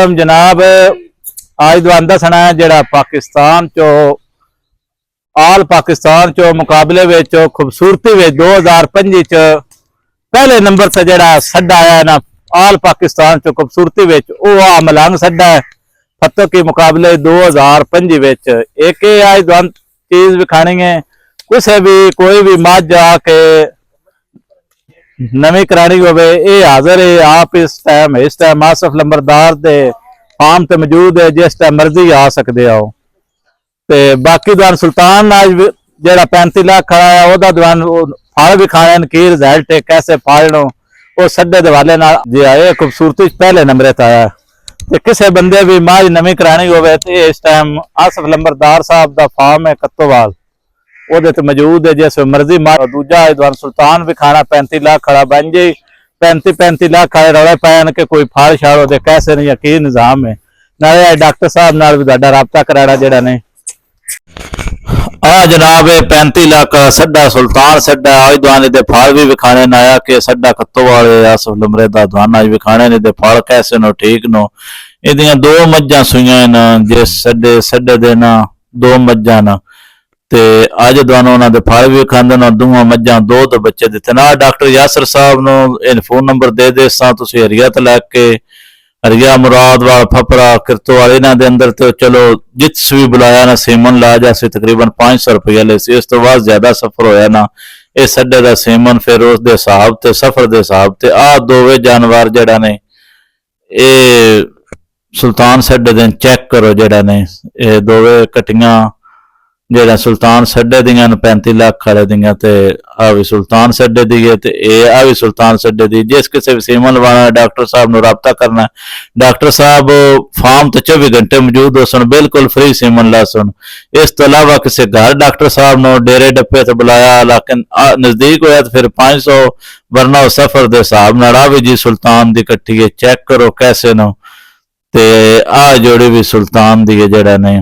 जनाब आज दवान दसना है जड़ा पाकिस्तान चो आल पाकिस्तान चो मुकाबले विच खूबसूरती विच 2025 च पहले नंबर से जड़ा सड्डा आया ना आल पाकिस्तान चो खूबसूरती विच वो मलंग सड्डा है फतों के मुकाबले 2025 विच एक आज दवान चीज विखानी है कुछ भी कोई भी मज आके नवी करानी होवे ये हाजिर है आप इस टाइम आसफ लंबरदार दे फार्म ते मौजूद है जिस टाइम मर्जी आ सकते हो ते बाकी दवान सुल्तान आज जेड़ा 35 लाख खड़ा है ओदा दवान फल भी खाने की रिजल्ट है कैसे फाड़नो वो सड्डे दे वाले नाल जे आए खूबसूरती पहले नंबर ते आया ते किसी बंदे भी माज नवी करानी होवे ते इस टाइम आसफ लंबरदार साहब दा फार्म है कत्तोवाल ओदे ते मौजूद है जिस मर्जी मार दूजा दवान सुल्तान भी खाना 35 लाख खड़ा बन जाए 35 लाख खाए रौले पैन के कोई फाड़ छाड़ो दे कैसे नहीं यकीन निजाम है नाले डॉक्टर साहब नाल भी तुहाडा राबता कराना जेड़ा ने जनाब 35 लाख सड्डा सुल्तान सड्डा आज दवाने दे फाड़ भी विखाने ना आया कि सड्डा कत्तो वाले आसफ लमरे दा दवान आज विखाने ने दे फाड़ कैसे नो ठीक नो इदियां दो मज्जां सुइयां न जिस सड्डे दे ना दो मज्जां ना ते अज दवानों उन्होंने फल भी खाते ना दूआ मज्जा दो तो बच्चे दिते ना डॉक्टर यासर साहब नो फोन नंबर दे दे तुम हरिया तो लैके हरिया मुराद वाल फपरा किरतो वाले इन्हों के अंदर तो चलो जिस भी बुलाया ना सीमन ला जासी तकरीबन 500 रुपया ले सी इस तो बाद ज्यादा सफर होया ना ये सड्डे का सीमन फिर उस दे हिसाब ते सफर के हिसाब से आ दोवे जानवर जड़ा ने ये सुल्तान सड्डे दिन चेक करो जड़ा ने ये दोवे कटियां जेड़ा सुल्तान सड्डे दियां 35 लाख खड़े दियां ते आ भी सुल्तान सड्डे दी है ते आ भी सुल्तान सड्डे दी जिस किसी भी सीमन लवाना डॉक्टर साहब नु राबता करना डॉक्टर साहब फार्म ते 24 घंटे मौजूद हो सन बिल्कुल फ्री सीमन ला सन इस तो अलावा किसी घर डॉक्टर साहब नु डेरे डप्पे ते बुलाया लेकिन नजदीक होया तो फिर 500 वरना सफर दे हिसाब नाल भी जी सुल्तान दी कट्ठी है चेक करो कैसे नो ते आ जोड़ी भी सुल्तान दी है जेड़ा ने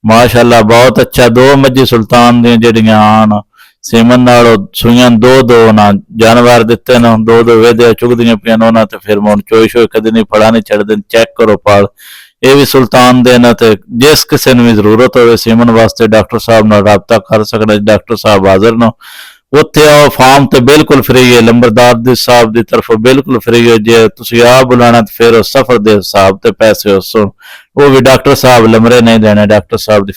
माशाअल्लाह बहुत अच्छा दो मज्जी सुल्तान दी जड़ियां आन सीमन नालों सुइयां दो ना जानवर दिते ना दो वेदे चुगदियां पियां ना ते फिर मैं चोई शोई कदी नहीं फड़ा नहीं छड़ दिन चेक करो पाल ये भी सुल्तान दे ना ते जिस किसी ने भी जरूरत हो सीमन वास्ते डॉक्टर साहब नाल राबता कर सकदा डॉक्टर साहब हाजिर न उत्थे आओ फार्म ते बिल्कुल फ्री है लंबरदार दी साहब दी तरफ बिल्कुल फ्री है जे तुसीं आ बुलाना तो फिर सफर दे हिसाब ते पैसे उस वो भी डॉक्टर साहब लमरे नहीं देने डॉक्टर साहब दी